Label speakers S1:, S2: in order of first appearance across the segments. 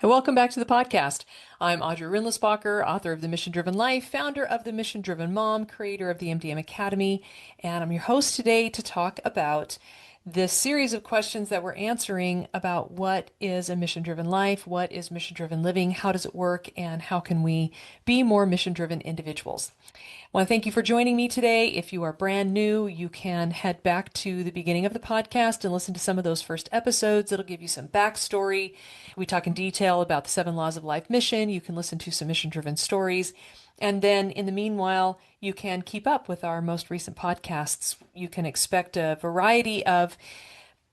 S1: And welcome back to the podcast. I'm Audrey author of The Mission Driven Life, founder of The Mission Driven Mom, creator of the MDM Academy, and I'm your host today to talk about this series of questions that we're answering about what is a mission-driven life, what is mission-driven living, how does it work, and how can we be more mission-driven individuals. I want to thank you for joining me today. If you are brand new, you can head back to the beginning of the podcast and listen to some of those first episodes. It'll give you some backstory. We talk in detail about the 7 laws of life mission. You can listen to some mission-driven stories. And then in the meanwhile, you can keep up with our most recent podcasts. You can expect a variety of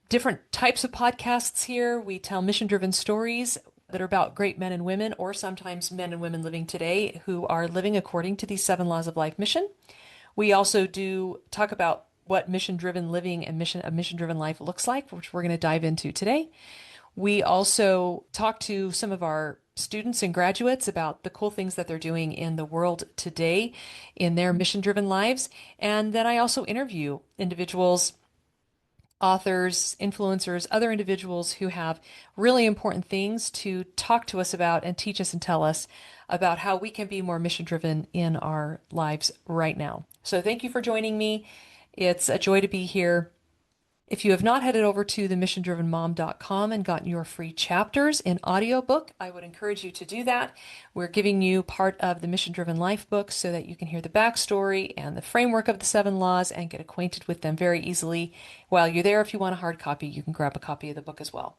S1: different types of podcasts here. We tell mission-driven stories that are about great men and women, or sometimes men and women living today who are living according to these 7 laws of life mission. We also do talk about what mission-driven living and a mission-driven life looks like, which we're going to dive into today. We also talk to some of our students and graduates about the cool things that they're doing in the world today in their mission-driven lives. And then I also interview individuals, authors, influencers, other individuals who have really important things to talk to us about and teach us and tell us about how we can be more mission-driven in our lives right now. So thank you for joining me. It's a joy to be here. If you have not headed over to themissiondrivenmom.com and gotten your free chapters in audiobook, I would encourage you to do that. We're giving you part of the Mission Driven Life book so that you can hear the backstory and the framework of the 7 laws and get acquainted with them very easily. While you're there, if you want a hard copy, you can grab a copy of the book as well.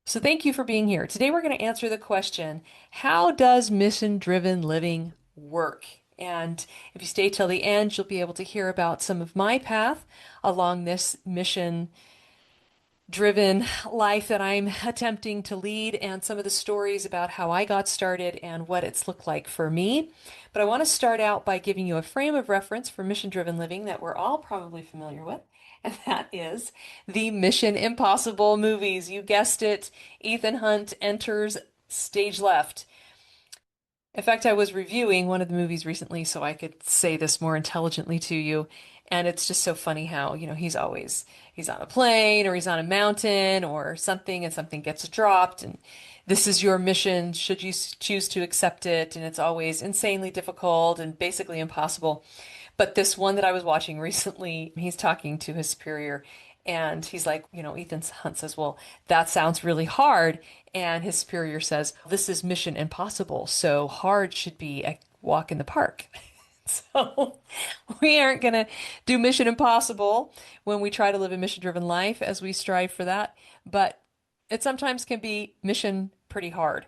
S1: So thank you for being here. Today we're going to answer the question, how does mission-driven living work? And if you stay till the end, you'll be able to hear about some of my path along this mission-driven life that I'm attempting to lead and some of the stories about how I got started and what it's looked like for me. But I want to start out by giving you a frame of reference for mission-driven living that we're all probably familiar with. And that is the Mission Impossible movies. You guessed it, Ethan Hunt enters stage left. In fact, I was reviewing one of the movies recently so I could say this more intelligently to you. And it's just so funny how, he's on a plane or he's on a mountain or something and something gets dropped and this is your mission, should you choose to accept it? And it's always insanely difficult and basically impossible. But this one that I was watching recently, he's talking to his superior and he's like, Ethan Hunt says, well, that sounds really hard. And his superior says, this is Mission Impossible, so hard should be a walk in the park. So we aren't going to do Mission Impossible when we try to live a mission-driven life as we strive for that. But it sometimes can be mission pretty hard.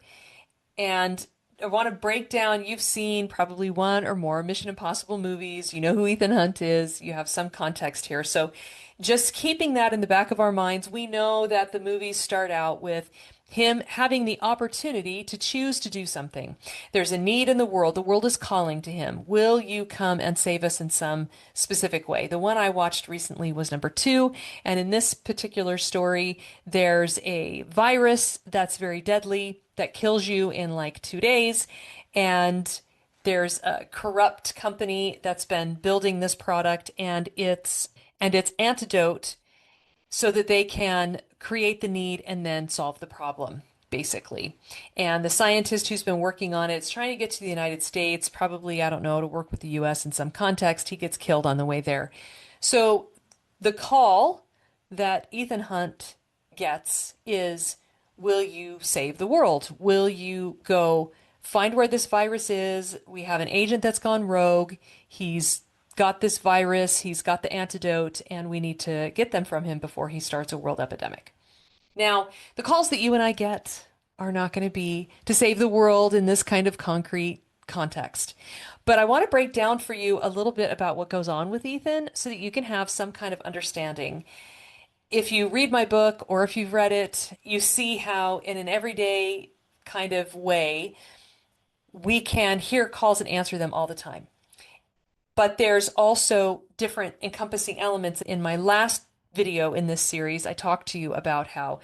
S1: And I want to break down, you've seen probably one or more Mission Impossible movies. You know who Ethan Hunt is. You have some context here. So just keeping that in the back of our minds, we know that the movies start out with him having the opportunity to choose to do something. There's a need in the world. The world is calling to him. Will you come and save us in some specific way? The one I watched recently was number 2. And in this particular story, there's a virus that's very deadly that kills you in like 2 days. And there's a corrupt company that's been building this product and its antidote so that they can create the need and then solve the problem, basically. And the scientist who's been working on it is trying to get to the United States, probably, I don't know, to work with the US in some context. He gets killed on the way there. So the call that Ethan Hunt gets is, will you save the world? Will you go find where this virus is? We have an agent that's gone rogue. He's got this virus, he's got the antidote, and we need to get them from him before he starts a world epidemic. Now, the calls that you and I get are not going to be to save the world in this kind of concrete context. But I want to break down for you a little bit about what goes on with Ethan so that you can have some kind of understanding. If you read my book or if you've read it, you see how in an everyday kind of way, we can hear calls and answer them all the time. But there's also different encompassing elements. In my last video in this series, I talked to you about how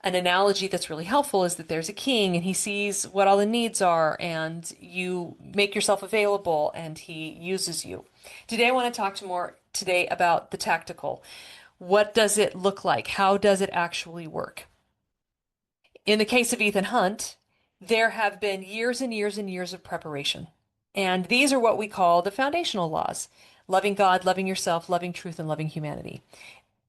S1: an analogy that's really helpful is that there's a king and he sees what all the needs are and you make yourself available and he uses you. Today I want to talk more today about the tactical. What does it look like? How does it actually work? In the case of Ethan Hunt, there have been years and years and years of preparation. And these are what we call the foundational laws: loving God, loving yourself, loving truth, and loving humanity.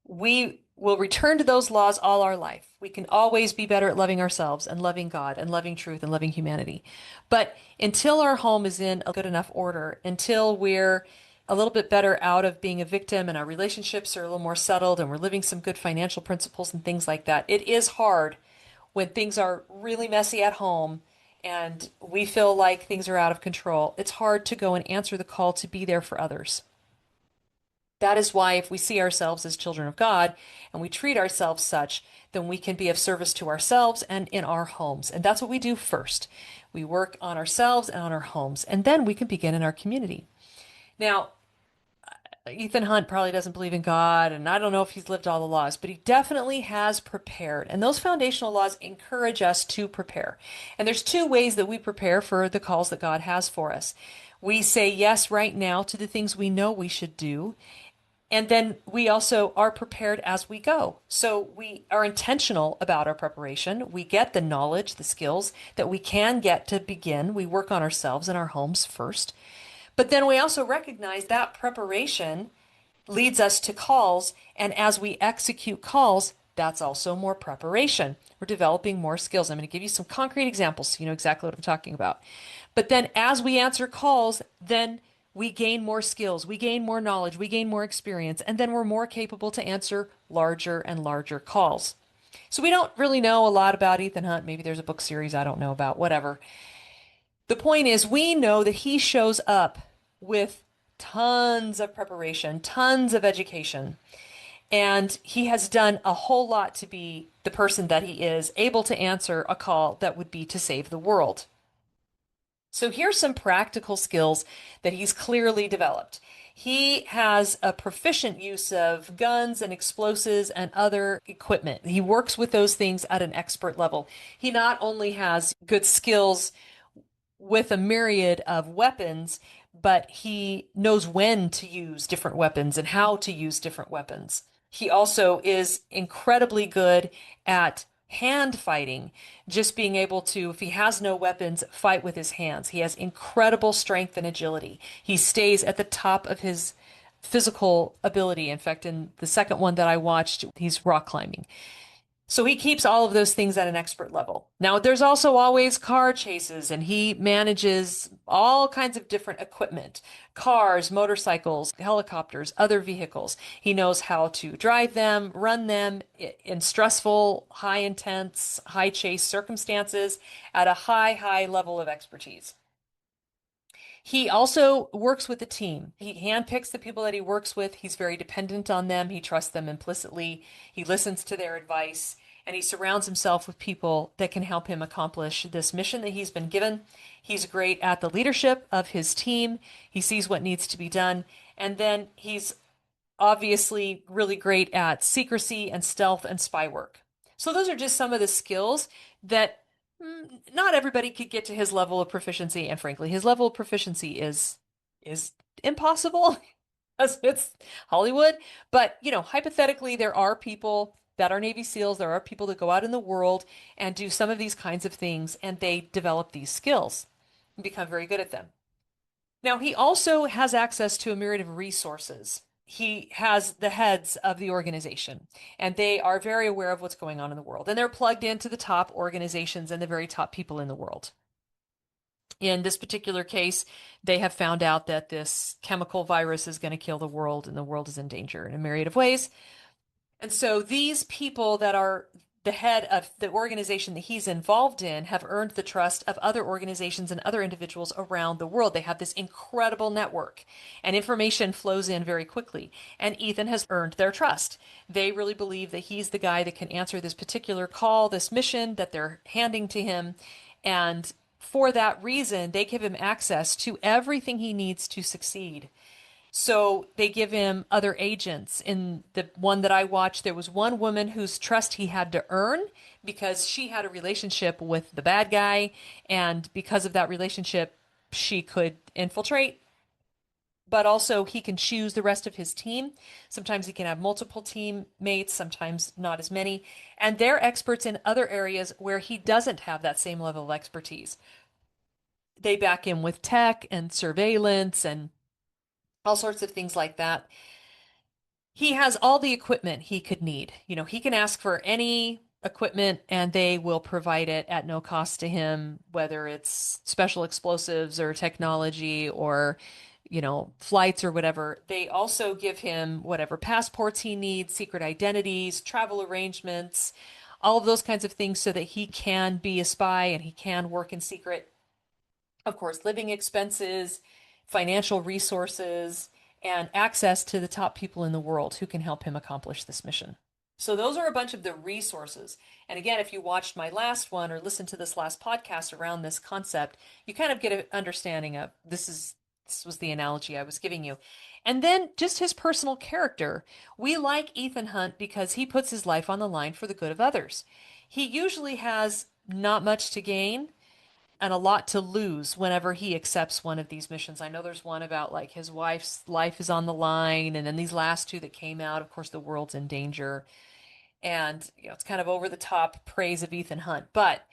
S1: We will return to those laws all our life. We can always be better at loving ourselves and loving God and loving truth and loving humanity. But until our home is in a good enough order, until we're a little bit better out of being a victim and our relationships are a little more settled and we're living some good financial principles and things like that, it is hard when things are really messy at home and we feel like things are out of control. It's hard to go and answer the call to be there for others. That is why if we see ourselves as children of God and we treat ourselves such, then we can be of service to ourselves and in our homes. And that's what we do first. We work on ourselves and on our homes, and then we can begin in our community. Now, Ethan Hunt probably doesn't believe in God, and I don't know if he's lived all the laws, but he definitely has prepared. And those foundational laws encourage us to prepare. And there's two ways that we prepare for the calls that God has for us. We say yes right now to the things we know we should do. And then we also are prepared as we go. So we are intentional about our preparation. We get the knowledge, the skills that we can get to begin. We work on ourselves and our homes first. But then we also recognize that preparation leads us to calls. And as we execute calls, that's also more preparation. We're developing more skills. I'm going to give you some concrete examples so you know exactly what I'm talking about. But then as we answer calls, then we gain more skills, we gain more knowledge, we gain more experience, and then we're more capable to answer larger and larger calls. So we don't really know a lot about Ethan Hunt. Maybe there's a book series I don't know about, whatever. The point is, we know that he shows up with tons of preparation, tons of education, and he has done a whole lot to be the person that he is, able to answer a call that would be to save the world. So here's some practical skills that he's clearly developed. He has a proficient use of guns and explosives and other equipment. He works with those things at an expert level. He not only has good skills with a myriad of weapons, but he knows when to use different weapons and how to use different weapons. He also is incredibly good at hand fighting, just being able to, if he has no weapons, fight with his hands. He has incredible strength and agility. He stays at the top of his physical ability. In fact, in the second one that I watched, he's rock climbing. So he keeps all of those things at an expert level. Now, there's also always car chases, and he manages all kinds of different equipment: cars, motorcycles, helicopters, other vehicles. He knows how to drive them, run them in stressful, high intense, high chase circumstances at a high level of expertise. He also works with the team. He handpicks the people that he works with. He's very dependent on them. He trusts them implicitly. He listens to their advice, and he surrounds himself with people that can help him accomplish this mission that he's been given. He's great at the leadership of his team. He sees what needs to be done. And then he's obviously really great at secrecy and stealth and spy work. So those are just some of the skills that not everybody could get to his level of proficiency, and frankly, his level of proficiency is impossible because it's Hollywood. But, hypothetically, there are people that are Navy SEALs, there are people that go out in the world and do some of these kinds of things, and they develop these skills and become very good at them. Now, he also has access to a myriad of resources. He has the heads of the organization, and they are very aware of what's going on in the world, and they're plugged into the top organizations and the very top people in the world. In this particular case, they have found out that this chemical virus is going to kill the world, and the world is in danger in a myriad of ways. And so these people that are the head of the organization that he's involved in have earned the trust of other organizations and other individuals around the world. They have this incredible network, and information flows in very quickly. And Ethan has earned their trust. They really believe that he's the guy that can answer this particular call, this mission that they're handing to him. And for that reason, they give him access to everything he needs to succeed. So they give him other agents. In the one that I watched, there was one woman whose trust he had to earn because she had a relationship with the bad guy. And because of that relationship, she could infiltrate but also he can choose the rest of his team. Sometimes he can have multiple teammates, sometimes not as many, and they're experts in other areas where he doesn't have that same level of expertise. They back him with tech and surveillance and all sorts of things like that. He has all the equipment he could need. He can ask for any equipment and they will provide it at no cost to him, whether it's special explosives or technology or, flights or whatever. They also give him whatever passports he needs, secret identities, travel arrangements, all of those kinds of things so that he can be a spy and he can work in secret. Of course, living expenses, financial resources, and access to the top people in the world who can help him accomplish this mission. So those are a bunch of the resources. And again, if you watched my last one or listened to this last podcast around this concept, you kind of get an understanding of this was the analogy I was giving you. And then just his personal character. We like Ethan Hunt because he puts his life on the line for the good of others. He usually has not much to gain and a lot to lose whenever he accepts one of these missions. I know there's one about like his wife's life is on the line, and then these last two that came out, of course, the world's in danger. And, it's kind of over the top praise of Ethan Hunt. But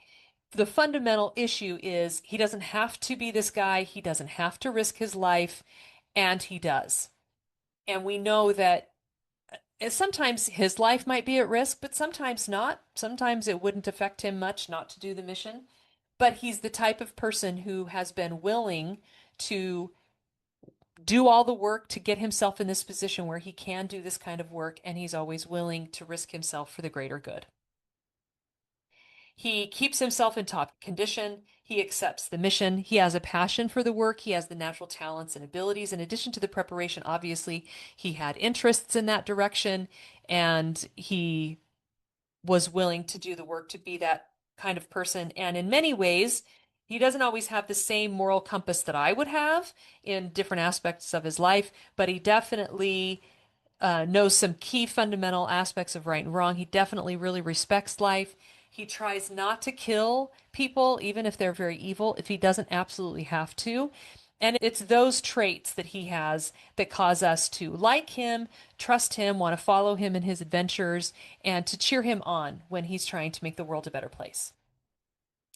S1: the fundamental issue is he doesn't have to be this guy, he doesn't have to risk his life, and he does. And we know that sometimes his life might be at risk, but sometimes not. Sometimes it wouldn't affect him much not to do the mission. But he's the type of person who has been willing to do all the work to get himself in this position where he can do this kind of work, and he's always willing to risk himself for the greater good. He keeps himself in top condition. He accepts the mission. He has a passion for the work. He has the natural talents and abilities. In addition to the preparation, obviously, he had interests in that direction, and he was willing to do the work to be that kind of person. And in many ways, he doesn't always have the same moral compass that I would have in different aspects of his life, but he definitely knows some key fundamental aspects of right and wrong. He definitely really respects life. He tries not to kill people, even if they're very evil, if he doesn't absolutely have to. And it's those traits that he has that cause us to like him, trust him, want to follow him in his adventures, and to cheer him on when he's trying to make the world a better place.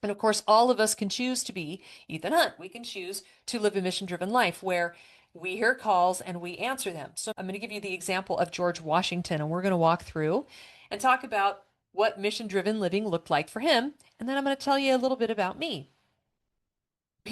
S1: And of course, all of us can choose to be Ethan Hunt. We can choose to live a mission-driven life where we hear calls and we answer them. So I'm going to give you the example of George Washington, and we're going to walk through and talk about what mission-driven living looked like for him. And then I'm going to tell you a little bit about me.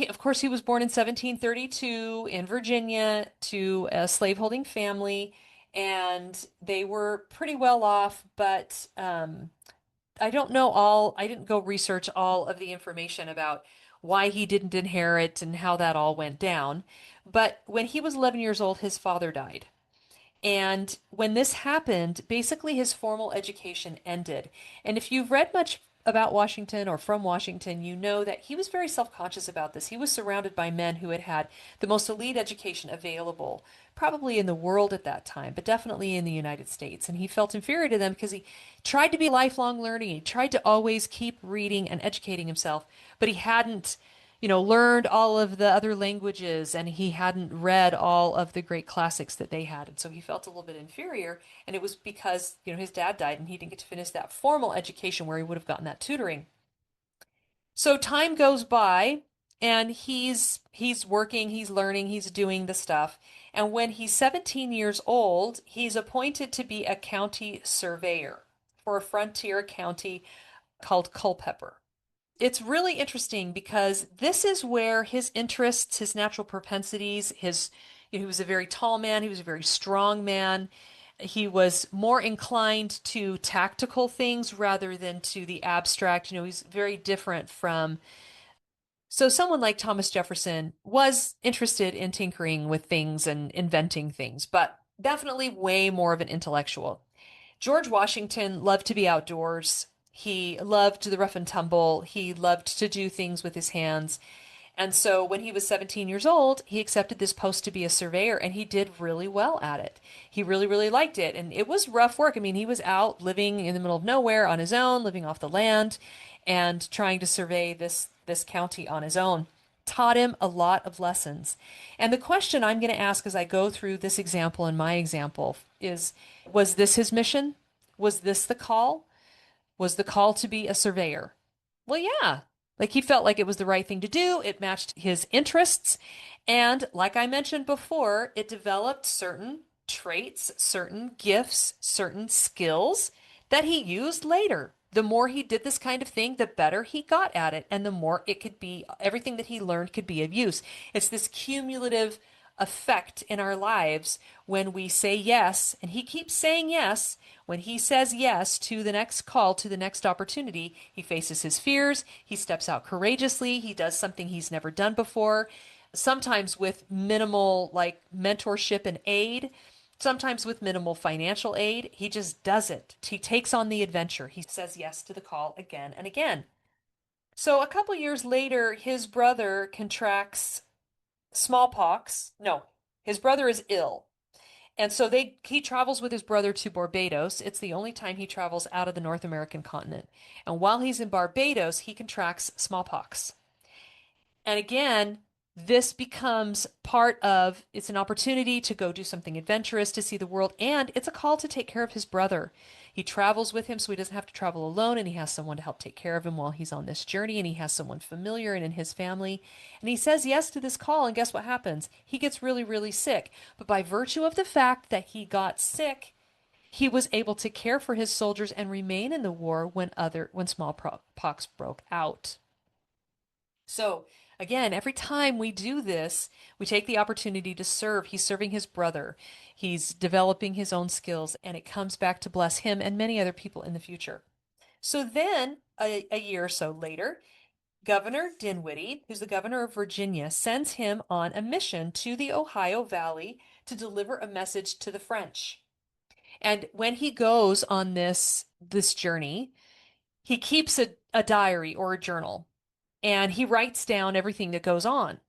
S1: Of course, he was born in 1732 in Virginia to a slaveholding family, and they were pretty well off, but I didn't go research all of the information about why he didn't inherit and how that all went down. But when he was 11 years old, his father died. And when this happened, basically his formal education ended. And if you've read much about Washington or from Washington, you know that he was very self-conscious about this. He was surrounded by men who had had the most elite education available, probably in the world at that time, but definitely in the United States. And he felt inferior to them because he tried to be lifelong learning. He tried to always keep reading and educating himself, but he hadn't learned all of the other languages, and he hadn't read all of the great classics that they had. And so he felt a little bit inferior. And it was because, his dad died and he didn't get to finish that formal education where he would have gotten that tutoring. So time goes by and he's working, he's learning, he's doing the stuff. And when he's 17 years old, he's appointed to be a county surveyor for a frontier county called Culpeper. It's really interesting because this is where his interests, his natural propensities, he was a very tall man, he was a very strong man. He was more inclined to tactical things rather than to the abstract. He's very different from. So someone like Thomas Jefferson was interested in tinkering with things and inventing things, but definitely way more of an intellectual. George Washington loved to be outdoors. He loved the rough and tumble. He loved to do things with his hands. And so when he was 17 years old, he accepted this post to be a surveyor, and he did really well at it. He really, really liked it. And it was rough work. I mean, he was out living in the middle of nowhere on his own, living off the land, and trying to survey this county on his own. taught him a lot of lessons. And the question I'm going to ask as I go through this example and my example is, was this his mission? Was this the call? Was the call to be a surveyor? Well, yeah. Like he felt like it was the right thing to do. It matched his interests. And like I mentioned before, it developed certain traits, certain gifts, certain skills that he used later. The more he did this kind of thing, the better he got at it, and the more it could be, everything that he learned could be of use. It's this cumulative effect in our lives when we say yes, and he keeps saying yes. When he says yes to the next call, to the next opportunity, he faces his fears, he steps out courageously, he does something he's never done before, sometimes with minimal like mentorship and aid, sometimes with minimal financial aid. He just does it. He takes on the adventure. He says yes to the call again and again. So a couple years later, his brother contracts smallpox. No, his brother is ill. And so he travels with his brother to Barbados. It's the only time he travels out of the North American continent. And while he's in Barbados, he contracts smallpox. And again, this becomes part of, it's an opportunity to go do something adventurous, to see the world, and it's a call to take care of his brother. He travels with him so he doesn't have to travel alone, and he has someone to help take care of him while he's on this journey, and he has someone familiar and in his family. And he says yes to this call, and guess what happens? He gets really, really sick. But by virtue of the fact that he got sick, he was able to care for his soldiers and remain in the war when smallpox broke out. So again, every time we do this, we take the opportunity to serve. He's serving his brother. He's developing his own skills, and it comes back to bless him and many other people in the future. So then, a year or so later, Governor Dinwiddie, who's the governor of Virginia, sends him on a mission to the Ohio Valley to deliver a message to the French. And when he goes on this journey, he keeps a diary or a journal, and he writes down everything that goes on.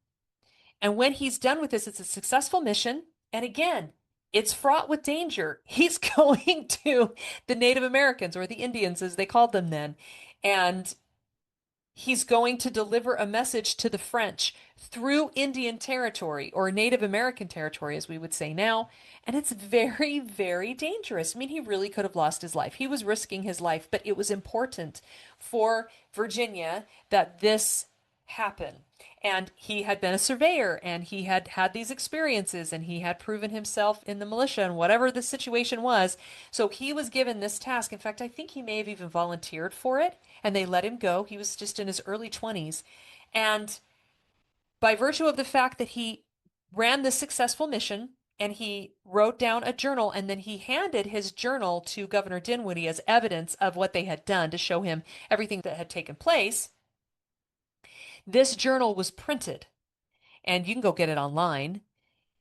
S1: And when he's done with this, it's a successful mission. And again, it's fraught with danger. He's going to the Native Americans, or the Indians as they called them then, and he's going to deliver a message to the French through Indian territory, or Native American territory, as we would say now. And it's very, very dangerous. I mean, he really could have lost his life. He was risking his life, but it was important for Virginia that this happen. And he had been a surveyor, and he had had these experiences, and he had proven himself in the militia and whatever the situation was. So he was given this task. In fact, I think he may have even volunteered for it, and they let him go. He was just in his early 20s. And by virtue of the fact that he ran this successful mission, and he wrote down a journal, and then he handed his journal to Governor Dinwiddie as evidence of what they had done to show him everything that had taken place. This journal was printed, and you can go get it online,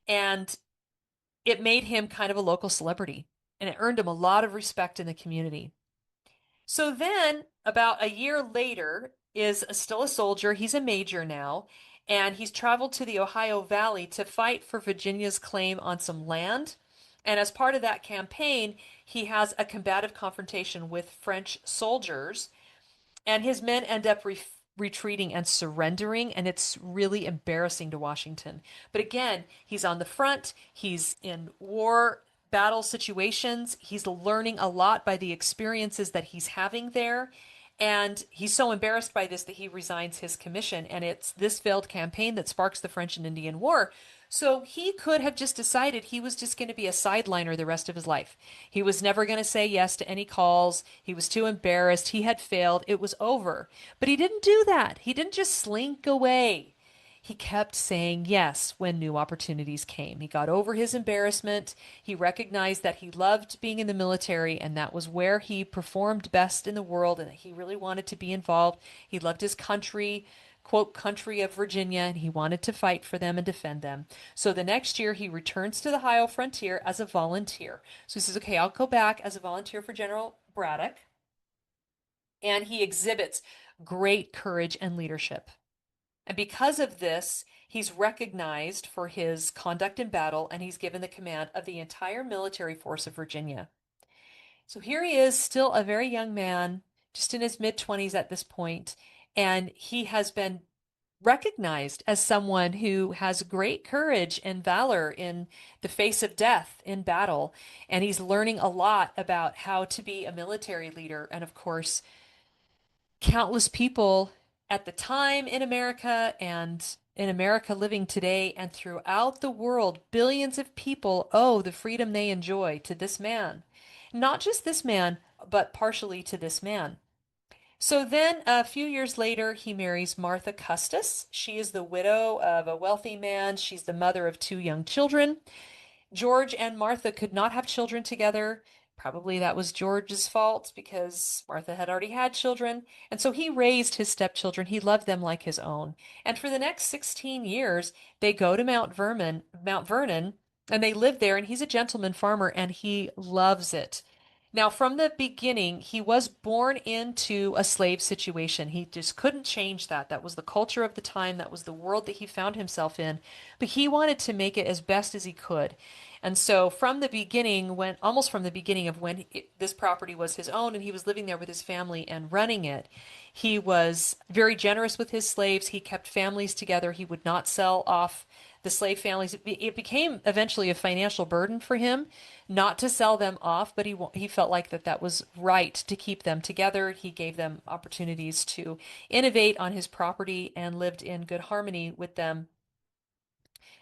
S1: and it made him kind of a local celebrity, and it earned him a lot of respect in the community. So then, about a year later, is still a soldier. He's a major now, and he's traveled to the Ohio Valley to fight for Virginia's claim on some land. And as part of that campaign, he has a combative confrontation with French soldiers, and his men end up retreating and surrendering, and it's really embarrassing to Washington. But again, he's on the front, he's in war battle situations, he's learning a lot by the experiences that he's having there. And he's so embarrassed by this that he resigns his commission. And it's this failed campaign that sparks the French and Indian War. So he could have just decided he was just going to be a sideliner the rest of his life. He was never going to say yes to any calls. He was too embarrassed. He had failed. It was over. But he didn't do that. He didn't just slink away. He kept saying yes when new opportunities came. He got over his embarrassment. He recognized that he loved being in the military, and that was where he performed best in the world, and that he really wanted to be involved. He loved his country, quote, country of Virginia, and he wanted to fight for them and defend them. So the next year, he returns to the Ohio frontier as a volunteer. So he says, okay, I'll go back as a volunteer for General Braddock. And he exhibits great courage and leadership. And because of this, he's recognized for his conduct in battle, and he's given the command of the entire military force of Virginia. So here he is, still a very young man, just in his mid-20s at this point, and he has been recognized as someone who has great courage and valor in the face of death in battle. And he's learning a lot about how to be a military leader. And of course, countless people at the time in America and in America living today and throughout the world, billions of people owe the freedom they enjoy to this man. Not just this man, but partially to this man. So then, a few years later, he marries Martha Custis. She is the widow of a wealthy man. She's the mother of two young children. George and Martha could not have children together. Probably that was George's fault because Martha had already had children. And so he raised his stepchildren. He loved them like his own. And for the next 16 years, they go to Mount Vernon, and they live there. And he's a gentleman farmer and he loves it. Now, from the beginning, he was born into a slave situation. He just couldn't change that. That was the culture of the time. That was the world that he found himself in. But he wanted to make it as best as he could. And so from the beginning, almost from the beginning of when this property was his own and he was living there with his family and running it, he was very generous with his slaves. He kept families together. He would not sell off the slave families. It became eventually a financial burden for him not to sell them off, but he felt like that was right to keep them together. He gave them opportunities to innovate on his property and lived in good harmony with them.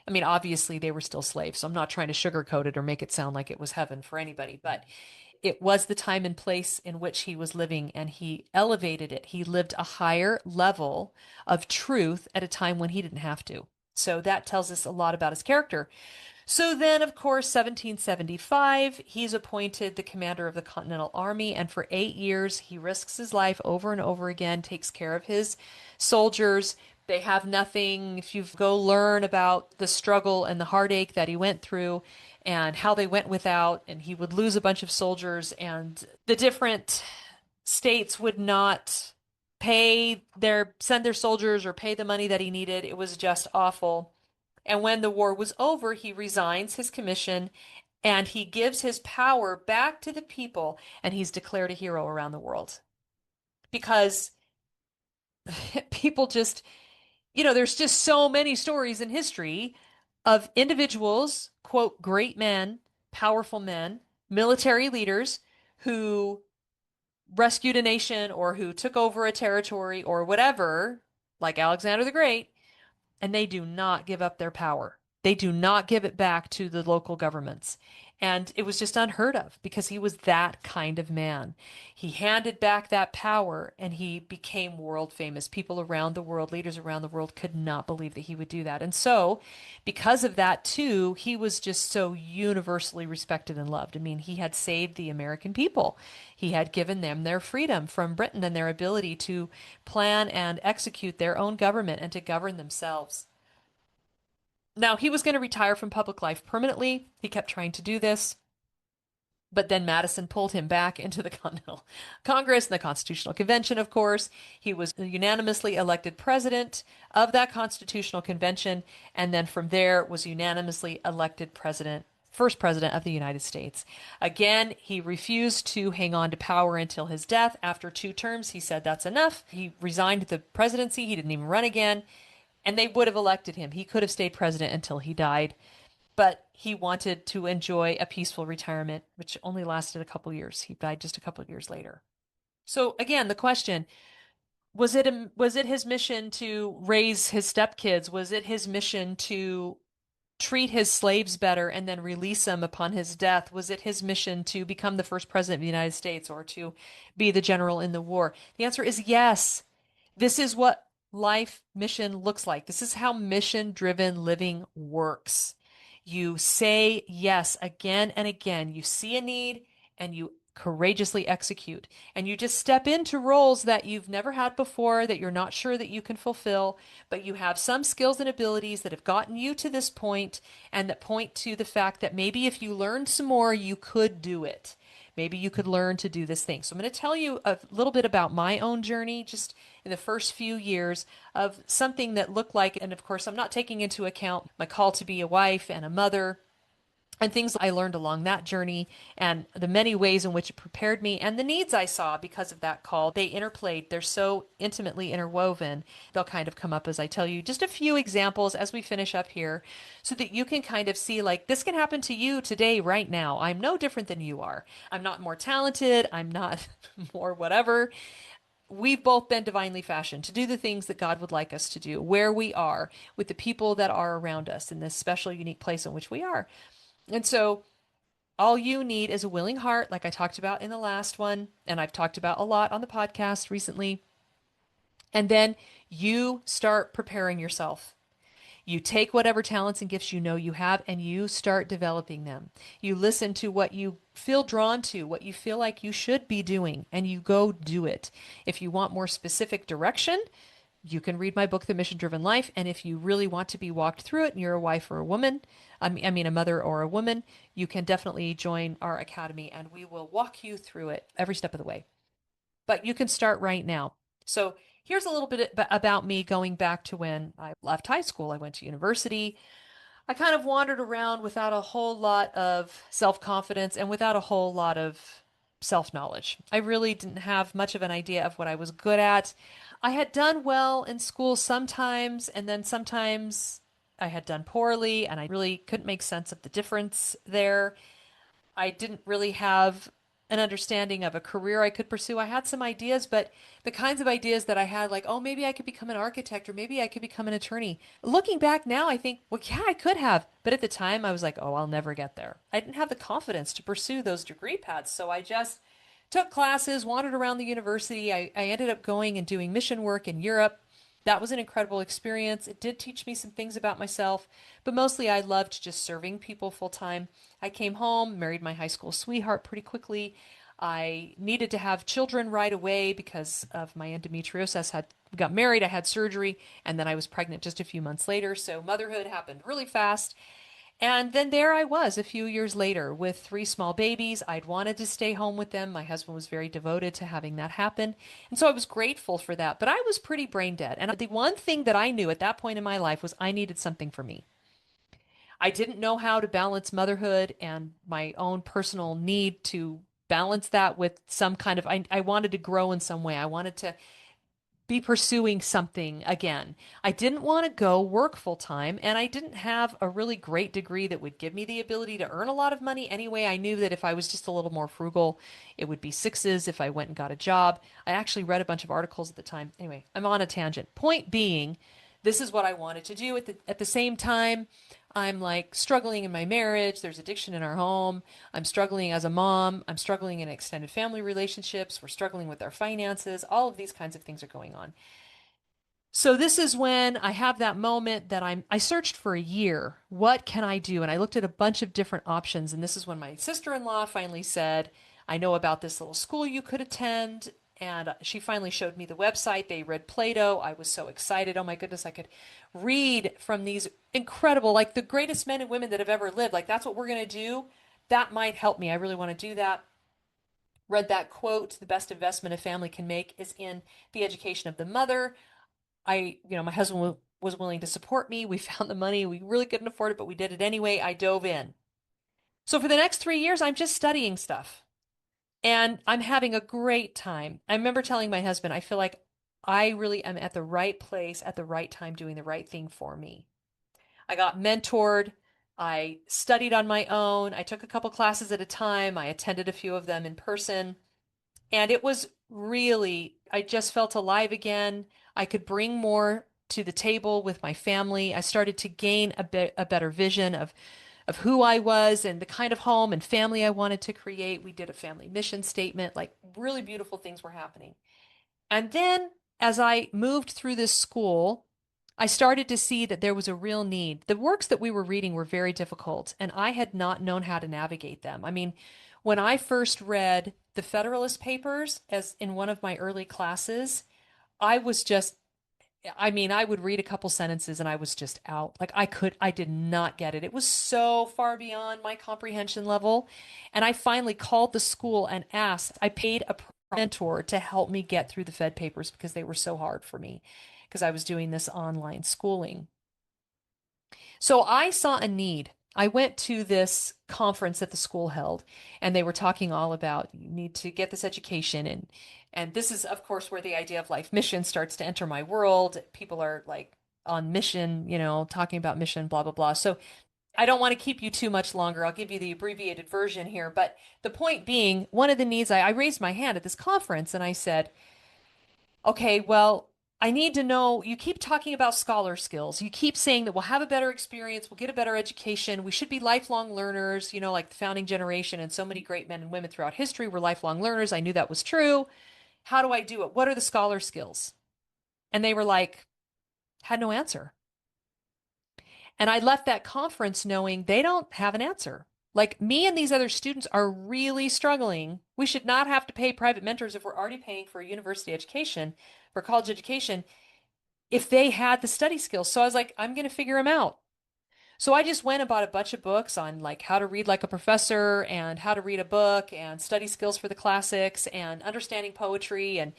S1: I mean, obviously they were still slaves, so I'm not trying to sugarcoat it or make it sound like it was heaven for anybody, but it was the time and place in which he was living, and he elevated it. He lived a higher level of truth at a time when he didn't have to. So that tells us a lot about his character. So then, of course, 1775, he's appointed the commander of the Continental Army, and for 8 years, he risks his life over and over again, takes care of his soldiers. They have nothing. If you go learn about the struggle and the heartache that he went through and how they went without, and he would lose a bunch of soldiers, and the different states would not send their soldiers or pay the money that he needed. It was just awful. And when the war was over, he resigns his commission and he gives his power back to the people, and he's declared a hero around the world. Because people just, there's just so many stories in history of individuals, quote, great men, powerful men, military leaders who rescued a nation or who took over a territory or whatever, like Alexander the Great, and they do not give up their power. They do not give it back to the local governments. And it was just unheard of because he was that kind of man. He handed back that power and he became world famous. People around the world, leaders around the world could not believe that he would do that. And so, because of that too, he was just so universally respected and loved. I mean, he had saved the American people. He had given them their freedom from Britain and their ability to plan and execute their own government and to govern themselves. Now, he was going to retire from public life permanently. He kept trying to do this. But then Madison pulled him back into the Continental Congress and the Constitutional Convention, of course. He was unanimously elected president of that Constitutional Convention, and then from there was unanimously elected first president of the United States. Again, he refused to hang on to power until his death. After 2 terms, he said that's enough. He resigned the presidency. He didn't even run again. And they would have elected him. He could have stayed president until he died, but he wanted to enjoy a peaceful retirement, which only lasted a couple years. He died just a couple years later. So again, the question, was it his mission to raise his stepkids? Was it his mission to treat his slaves better and then release them upon his death? Was it his mission to become the first president of the United States or to be the general in the war? The answer is yes. This is what life mission looks like. This is how mission-driven living works. You say yes again and again. You see a need and you courageously execute. And you just step into roles that you've never had before, that you're not sure that you can fulfill, but you have some skills and abilities that have gotten you to this point and that point to the fact that maybe if you learned some more, you could do it. Maybe you could learn to do this thing. So I'm going to tell you a little bit about my own journey just in the first few years of something that looked like, and of course, I'm not taking into account my call to be a wife and a mother and things I learned along that journey and the many ways in which it prepared me and the needs I saw because of that call. They interplayed. They're so intimately interwoven. They'll kind of come up as I tell you just a few examples as we finish up here so that you can kind of see like this can happen to you today, right now. I'm no different than you are. I'm not more talented. I'm not more whatever. We've both been divinely fashioned to do the things that God would like us to do, where we are, with the people that are around us in this special, unique place in which we are. And so all you need is a willing heart, like I talked about in the last one, and I've talked about a lot on the podcast recently. And then you start preparing yourself. You take whatever talents and gifts you know you have and you start developing them. You listen to what you feel drawn to, what you feel like you should be doing, and you go do it. If you want more specific direction, you can read my book, The Mission Driven Life. And if you really want to be walked through it and you're a wife or a woman, I mean, a mother or a woman, you can definitely join our academy and we will walk you through it every step of the way. But you can start right now. So here's a little bit about me going back to when I left high school. I went to university. I kind of wandered around without a whole lot of self-confidence and without a whole lot of self-knowledge. I really didn't have much of an idea of what I was good at. I had done well in school sometimes, and then sometimes I had done poorly, and I really couldn't make sense of the difference there. I didn't really have an understanding of a career I could pursue. I had some ideas, but the kinds of ideas that I had, like, oh, maybe I could become an architect or maybe I could become an attorney. Looking back now, I think, well, yeah, I could have. But at the time, I was like, oh, I'll never get there. I didn't have the confidence to pursue those degree paths. So I just took classes, wandered around the university. I ended up going and doing mission work in Europe. That was an incredible experience. It did teach me some things about myself, but mostly I loved just serving people full time. I came home, married my high school sweetheart pretty quickly. I needed to have children right away because of my endometriosis. Had got married, I had surgery, and then I was pregnant just a few months later. So motherhood happened really fast. And then there I was a few years later with three small babies. I'd wanted to stay home with them. My husband was very devoted to having that happen. And so I was grateful for that. But I was pretty brain dead. And the one thing that I knew at that point in my life was I needed something for me. I didn't know how to balance motherhood and my own personal need to balance that with some kind of, I wanted to grow in some way. I wanted to be pursuing something again. I didn't want to go work full time, and I didn't have a really great degree that would give me the ability to earn a lot of money anyway. I knew that if I was just a little more frugal, it would be sixes if I went and got a job. I actually read a bunch of articles at the time. Anyway, I'm on a tangent. Point being, this is what I wanted to do. At the same time, I'm like struggling in my marriage. There's addiction in our home. I'm struggling as a mom. I'm struggling in extended family relationships. We're struggling with our finances. All of these kinds of things are going on. So this is when I have that moment that I searched for a year. What can I do? And I looked at a bunch of different options. And this is when my sister-in-law finally said, I know about this little school you could attend. And she finally showed me the website. They read Plato. I was so excited. Oh my goodness, I could read from these incredible, like the greatest men and women that have ever lived. Like that's what we're going to do. That might help me. I really want to do that. Read that quote, the best investment a family can make is in the education of the mother. My husband was willing to support me. We found the money. We really couldn't afford it, but we did it anyway. I dove in. So for the next 3 years, I'm just studying stuff. And I'm having a great time. I remember telling my husband, I feel like I really am at the right place at the right time doing the right thing for me. I got mentored. I studied on my own. I took a couple classes at a time. I attended a few of them in person. And it was really, I just felt alive again. I could bring more to the table with my family. I started to gain a better vision of who I was and the kind of home and family I wanted to create. We did a family mission statement, like really beautiful things were happening. And then as I moved through this school, I started to see that there was a real need. The works that we were reading were very difficult, and I had not known how to navigate them. I mean, when I first read the Federalist Papers as in one of my early classes, I was just I would read a couple sentences and I was just out. Like I did not get it. It was so far beyond my comprehension level. And I finally called the school and asked, I paid a mentor to help me get through the Fed papers because they were so hard for me because I was doing this online schooling. So I saw a need. I went to this conference that the school held, and they were talking all about you need to get this education, and this is of course where the idea of life mission starts to enter my world. People are like on mission, talking about mission, blah blah blah. So I don't want to keep you too much longer. I'll give you the abbreviated version here, but the point being, one of the needs I raised my hand at this conference and I said, okay, well, I need to know, you keep talking about scholar skills. You keep saying that we'll have a better experience, we'll get a better education, we should be lifelong learners, like the founding generation and so many great men and women throughout history were lifelong learners. I knew that was true. How do I do it? What are the scholar skills? And they were like, had no answer. And I left that conference knowing they don't have an answer. Like me and these other students are really struggling. We should not have to pay private mentors if we're already paying for a university education, for college education, if they had the study skills. So I was like, I'm going to figure them out. So I just went and bought a bunch of books on like how to read like a professor and how to read a book and study skills for the classics and understanding poetry and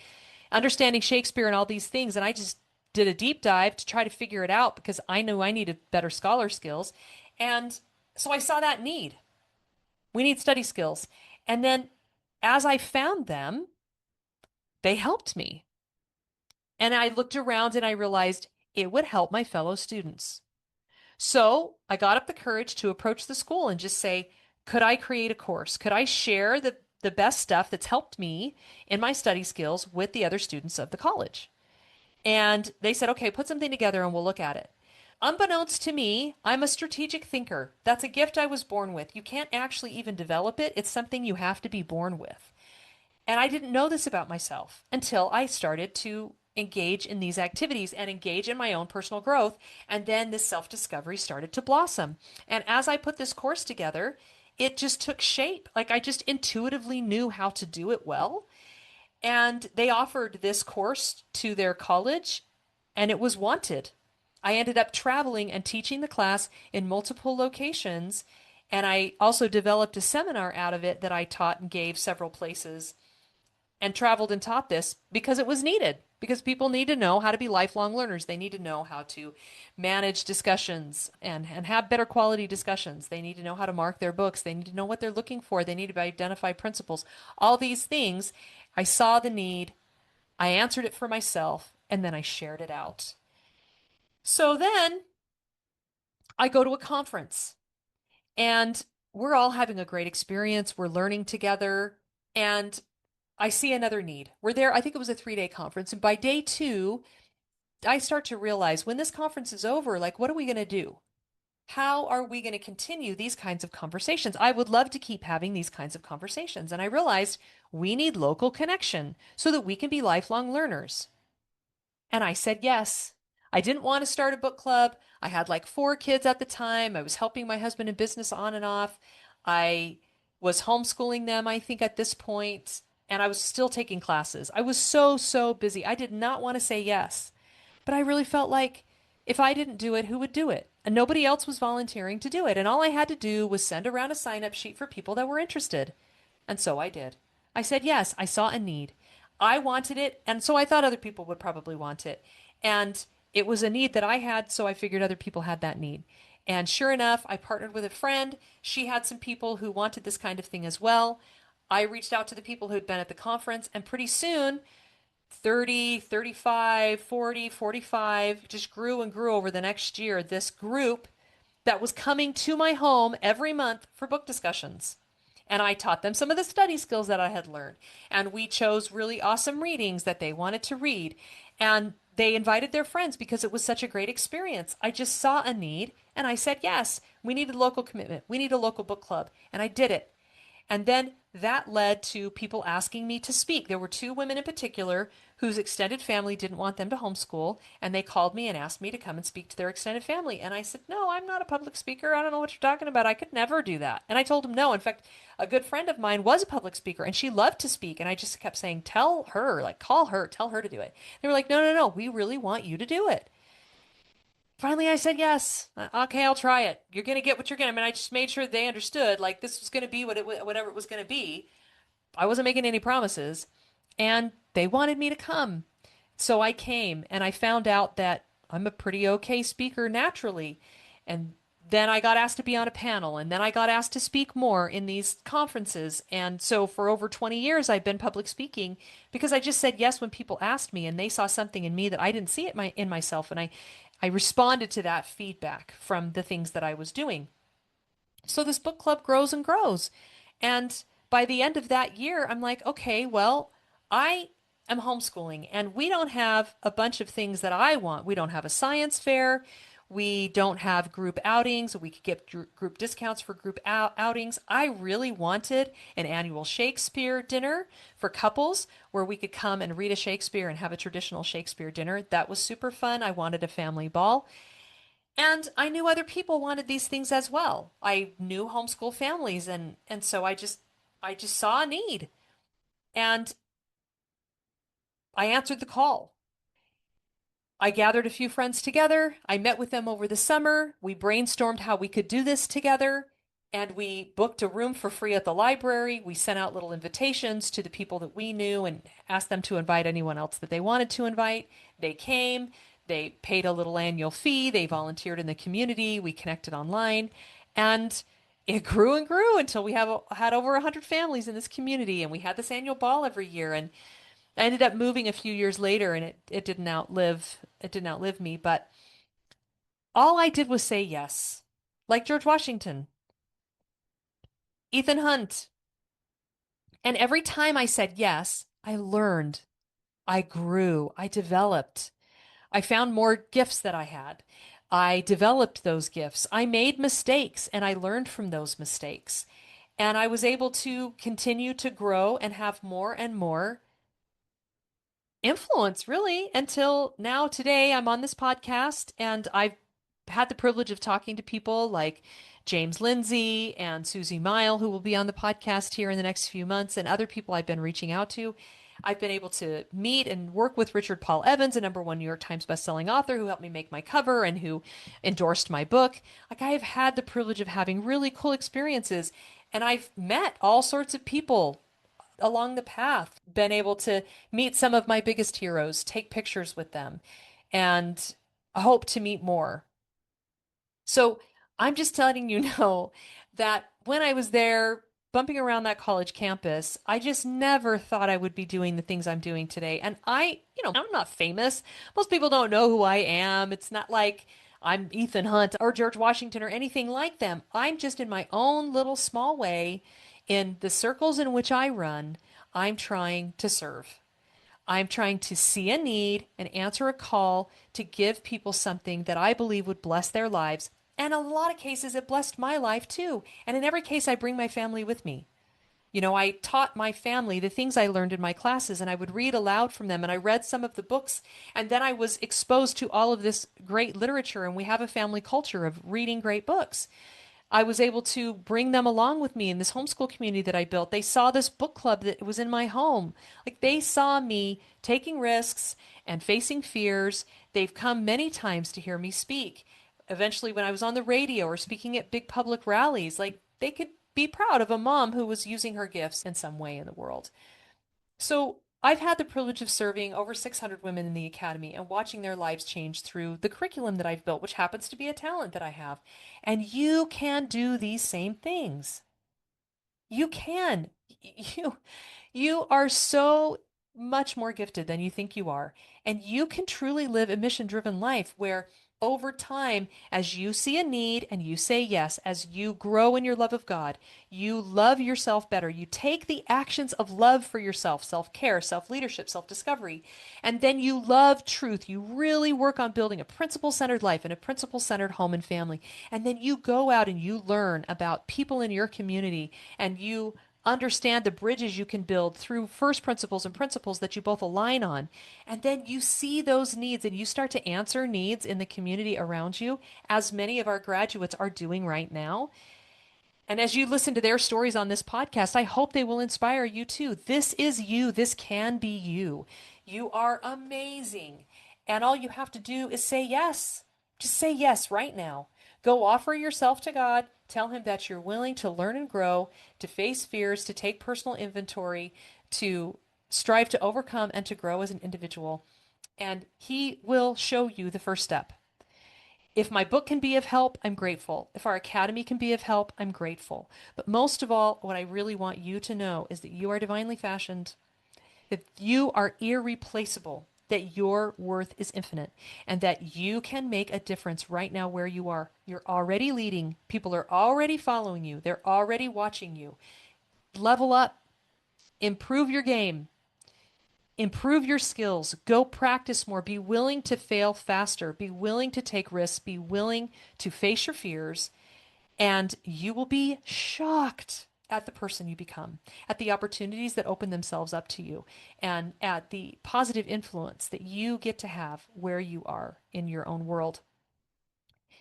S1: understanding Shakespeare and all these things. And I just did a deep dive to try to figure it out because I knew I needed better scholar skills. And so I saw that need. We need study skills. And then as I found them, they helped me. And I looked around and I realized it would help my fellow students. So I got up the courage to approach the school and just say, could I create a course? Could I share the best stuff that's helped me in my study skills with the other students of the college? And they said, okay, put something together and we'll look at it. Unbeknownst to me, I'm a strategic thinker. That's a gift I was born with. You can't actually even develop it. It's something you have to be born with. And I didn't know this about myself until I started to engage in these activities and engage in my own personal growth. And then this self-discovery started to blossom. And as I put this course together, it just took shape. Like I just intuitively knew how to do it well. And they offered this course to their college, and it was wanted. I ended up traveling and teaching the class in multiple locations. And I also developed a seminar out of it that I taught and gave several places and traveled and taught this because it was needed. Because people need to know how to be lifelong learners. They need to know how to manage discussions and have better quality discussions. They need to know how to mark their books. They need to know what they're looking for. They need to identify principles. All these things, I saw the need, I answered it for myself, and then I shared it out. So then I go to a conference and we're all having a great experience. We're learning together. And I see another need. We're there, I think it was a 3-day conference. And by day 2, I start to realize when this conference is over, like, what are we going to do? How are we going to continue these kinds of conversations? I would love to keep having these kinds of conversations. And I realized we need local connection so that we can be lifelong learners. And I said yes. I didn't want to start a book club. I had like 4 kids at the time. I was helping my husband in business on and off. I was homeschooling them, I think, at this point, and I was still taking classes. I was so, so busy. I did not want to say yes, but I really felt like if I didn't do it, who would do it? And nobody else was volunteering to do it. And all I had to do was send around a sign-up sheet for people that were interested. And so I did. I said yes. I saw a need. I wanted it, and so I thought other people would probably want it. And it was a need that I had, so I figured other people had that need. And sure enough, I partnered with a friend. She had some people who wanted this kind of thing as well. I reached out to the people who had been at the conference, and pretty soon, 30, 35, 40, 45 just grew and grew over the next year. This group that was coming to my home every month for book discussions. And I taught them some of the study skills that I had learned. And we chose really awesome readings that they wanted to read. And they invited their friends because it was such a great experience. I just saw a need and I said, yes, we need a local commitment. We need a local book club. And I did it. And then that led to people asking me to speak. There were 2 women in particular whose extended family didn't want them to homeschool, and they called me and asked me to come and speak to their extended family. And I said, no, I'm not a public speaker. I don't know what you're talking about. I could never do that. And I told them no. In fact, a good friend of mine was a public speaker, and she loved to speak. And I just kept saying, tell her, like, call her, tell her to do it. They were like, no, no, no, we really want you to do it. Finally, I said yes. Okay, I'll try it. You're going to get what you're going to. I mean, I just made sure they understood, like, this was going to be whatever it was going to be. I wasn't making any promises, and they wanted me to come. So I came, and I found out that I'm a pretty okay speaker naturally. And then I got asked to be on a panel, and then I got asked to speak more in these conferences. And so for over 20 years, I've been public speaking because I just said yes when people asked me and they saw something in me that I didn't see in myself. And I responded to that feedback from the things that I was doing. So this book club grows and grows. And by the end of that year, I'm like, okay, well, I am homeschooling and we don't have a bunch of things that I want. We don't have a science fair. We don't have group outings. We could get group discounts for group outings. I really wanted an annual Shakespeare dinner for couples where we could come and read a Shakespeare and have a traditional Shakespeare dinner. That was super fun. I wanted a family ball. And I knew other people wanted these things as well. I knew homeschool families and so I just saw a need and I answered the call. I gathered a few friends together. I met with them over the summer. We brainstormed how we could do this together, and we booked a room for free at the library. We sent out little invitations to the people that we knew and asked them to invite anyone else that they wanted to invite. They came. They paid a little annual fee. They volunteered in the community. We connected online, and it grew and grew until we had over 100 families in this community, and we had this annual ball every year. And I ended up moving a few years later and it didn't outlive me, but all I did was say yes. Like George Washington, Ethan Hunt. And every time I said yes, I learned, I grew, I developed. I found more gifts that I had. I developed those gifts. I made mistakes and I learned from those mistakes. And I was able to continue to grow and have more and more influence really until now today I'm on this podcast and I've had the privilege of talking to people like James Lindsay and Susie Mile, who will be on the podcast here in the next few months, and other people I've been reaching out to. I've been able to meet and work with Richard Paul Evans, a #1 New York Times bestselling author who helped me make my cover and who endorsed my book. Like I have had the privilege of having really cool experiences, and I've met all sorts of people along the path, been able to meet some of my biggest heroes, take pictures with them, and I hope to meet more. So I'm just letting you know that when I was there bumping around that college campus, I just never thought I would be doing the things I'm doing today. And I'm not famous. Most people don't know who I am. It's not like I'm Ethan Hunt or George Washington or anything like them. I'm just in my own little small way, in the circles in which I run, I'm trying to serve. I'm trying to see a need and answer a call to give people something that I believe would bless their lives. And in a lot of cases, it blessed my life too. And in every case, I bring my family with me. I taught my family the things I learned in my classes, and I would read aloud from them. And I read some of the books, and then I was exposed to all of this great literature. And we have a family culture of reading great books. I was able to bring them along with me in this homeschool community that I built. They saw this book club that was in my home. Like they saw me taking risks and facing fears. They've come many times to hear me speak. Eventually, when I was on the radio or speaking at big public rallies, like they could be proud of a mom who was using her gifts in some way in the world. So I've had the privilege of serving over 600 women in the academy and watching their lives change through the curriculum that I've built, which happens to be a talent that I have. And you can do these same things. You can. You you are so much more gifted than you think you are. And you can truly live a mission-driven life where over time, as you see a need and you say yes, as you grow in your love of God, you love yourself better. You take the actions of love for yourself, self-care, self-leadership, self-discovery, and then you love truth. You really work on building a principle-centered life and a principle-centered home and family. And then you go out and you learn about people in your community and you understand the bridges you can build through first principles and principles that you both align on. And then you see those needs and you start to answer needs in the community around you, as many of our graduates are doing right now. And as you listen to their stories on this podcast, I hope they will inspire you too. This is you. This can be you. You are amazing. And all you have to do is say yes. Just say yes right now. Go offer yourself to God. Tell him that you're willing to learn and grow, to face fears, to take personal inventory, to strive to overcome and to grow as an individual. And he will show you the first step. If my book can be of help, I'm grateful. If our academy can be of help, I'm grateful. But most of all, what I really want you to know is that you are divinely fashioned, that you are irreplaceable, that your worth is infinite, and that you can make a difference right now where you are. You're already leading. People are already following you. They're already watching you. Level up, improve your game, improve your skills, go practice more, be willing to fail faster, be willing to take risks, be willing to face your fears, and you will be shocked at the person you become, at the opportunities that open themselves up to you, and at the positive influence that you get to have where you are in your own world.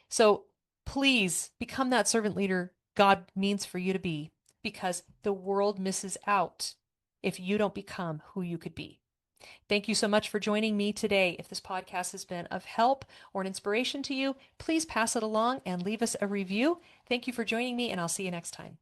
S1: So please become that servant leader God means for you to be, because the world misses out if you don't become who you could be. Thank you so much for joining me today. If this podcast has been of help or an inspiration to you, please pass it along and leave us a review. Thank you for joining me, and I'll see you next time.